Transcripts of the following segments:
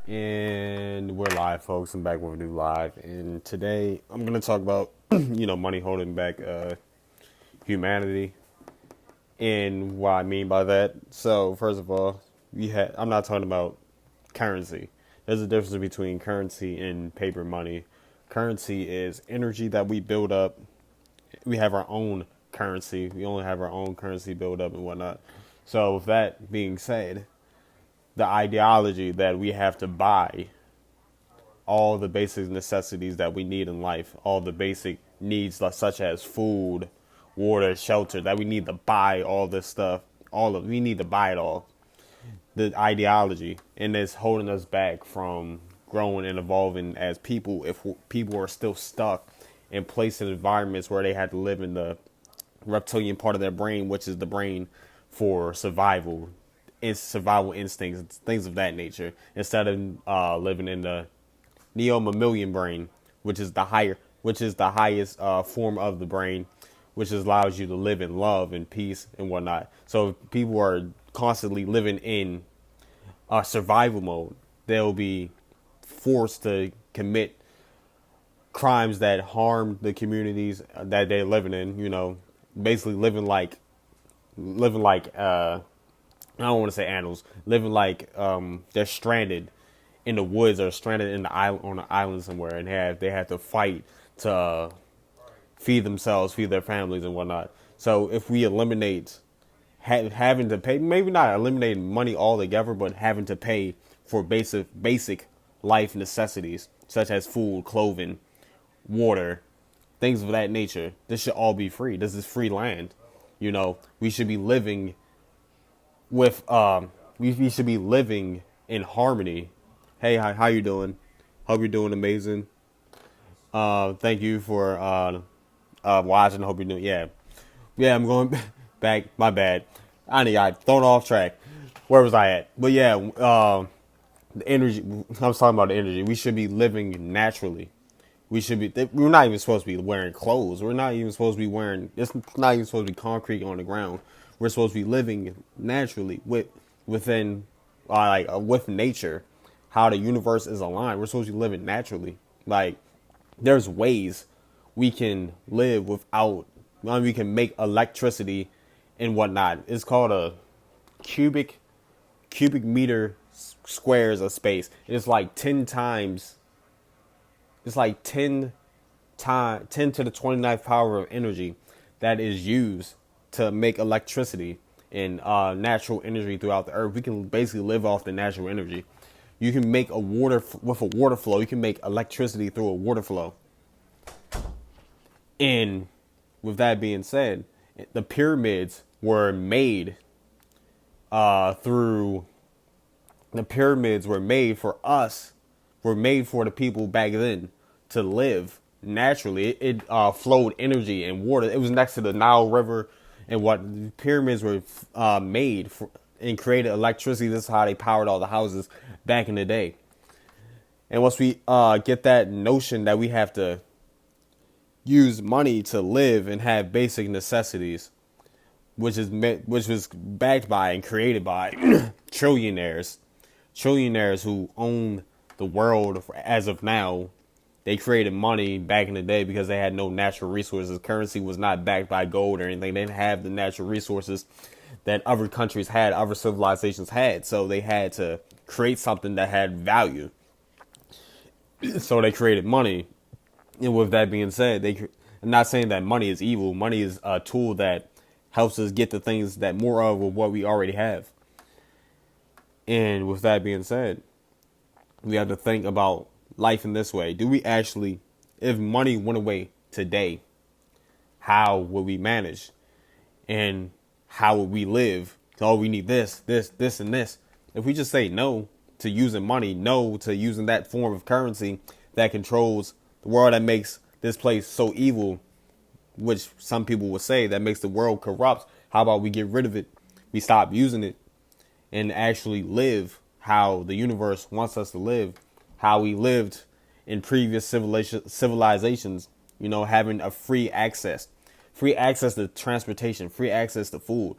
And we're live, folks. I'm back with a new live. And today I'm going to talk about, money holding back humanity and what I mean by that. So, first of all, I'm not talking about currency. There's a difference between currency and paper money. Currency is energy that we build up. We have our own currency. We only have our own currency build up and whatnot. So, with that being said, the ideology that we have to buy all the basic necessities that we need in life, all the basic needs such as food, water, shelter, that we need to buy all this stuff. We need to buy it all. The ideology and it's holding us back from growing and evolving as people if people are still stuck in placed in environments where they had to live in the reptilian part of their brain, which is the brain for survival, it's survival instincts, things of that nature, instead of living in the neo-mammalian brain, which is the highest form of the brain, which allows you to live in love and peace and whatnot. So if people are constantly living in survival mode, they'll be forced to commit crimes that harm the communities that they're living in. Basically living like I don't want to say animals, living like they're stranded in the woods or stranded in the island on an island somewhere, and they have to fight to feed themselves, feed their families, and whatnot. So if we eliminate having to pay, maybe not eliminating money altogether, but having to pay for basic life necessities such as food, clothing, water, things of that nature, this should all be free. This is free land. We should be living with we should be living in harmony. Hey, how you doing? Hope you're doing amazing. Thank you for watching. Hope you're doing, yeah. I'm going back. My bad. I got thrown off track. Where was I at? But yeah, the energy. I was talking about the energy. We should be living naturally. We're not even supposed to be wearing clothes. We're not even supposed to be wearing. It's not even supposed to be concrete on the ground. We're supposed to be living naturally within with nature, how the universe is aligned. We're supposed to be living naturally. Like, there's ways we can live without. We can make electricity and whatnot. It's called a cubic meter squares of space. It's like 10 times. It's like 10 to the 29th power of energy that is used to make electricity and natural energy throughout the earth. We can basically live off the natural energy. You can make with a water flow. You can make electricity through a water flow. And with that being said, the pyramids were made through. The pyramids were made for us. Were made for the people back then to live naturally. It flowed energy and water. It was next to the Nile River, and what pyramids were made for, and created electricity. This is how they powered all the houses back in the day. And once we get that notion that we have to use money to live and have basic necessities, which was backed by and created by trillionaires who own the world as of now. They created money back in the day because they had no natural resources. Currency was not backed by gold or anything. They didn't have the natural resources that other countries had, other civilizations had. So they had to create something that had value. So they created money. And with that being said, I'm not saying that money is evil. Money is a tool that helps us get the things that more of what we already have. And with that being said, we have to think about life in this way. Do we actually, if money went away today, how would we manage? And how would we live? Oh, we need this, and this. If we just say no to using money, no to using that form of currency that controls the world, that makes this place so evil, which some people would say that makes the world corrupt, how about we get rid of it? We stop using it and actually live how the universe wants us to live, how we lived in previous civilizations, having a free access to transportation, free access to food.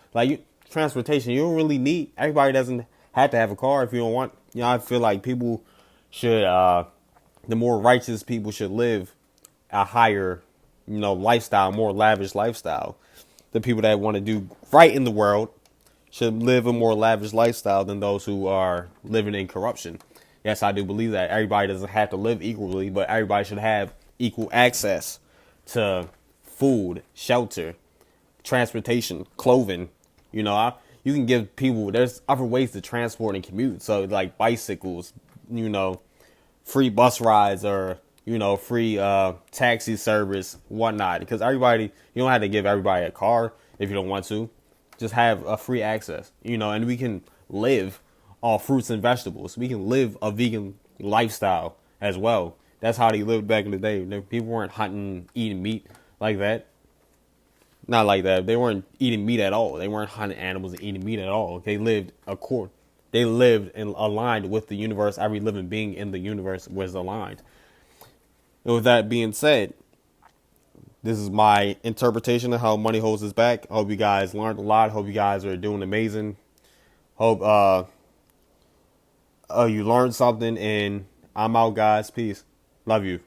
Transportation, you don't really need, everybody doesn't have to have a car if you don't want. I feel like people should the more righteous people should live a higher, lifestyle, more lavish lifestyle. The people that want to do right in the world should live a more lavish lifestyle than those who are living in corruption. Yes, I do believe that everybody doesn't have to live equally, but everybody should have equal access to food, shelter, transportation, clothing. You can give people, there's other ways to transport and commute. So like bicycles, you know, free bus rides, or free taxi service, whatnot. Because everybody, you don't have to give everybody a car if you don't want to. Just have a free access, and we can live on fruits and vegetables. We can live a vegan lifestyle as well. That's how they lived back in the day. People weren't hunting, eating meat like that. Not like that. They weren't eating meat at all. They weren't hunting animals and eating meat at all. They lived and aligned with the universe. Every living being in the universe was aligned. And with that being said, this is my interpretation of how money holds us back. I hope you guys learned a lot. Hope you guys are doing amazing. Hope you learned something. And I'm out, guys. Peace. Love you.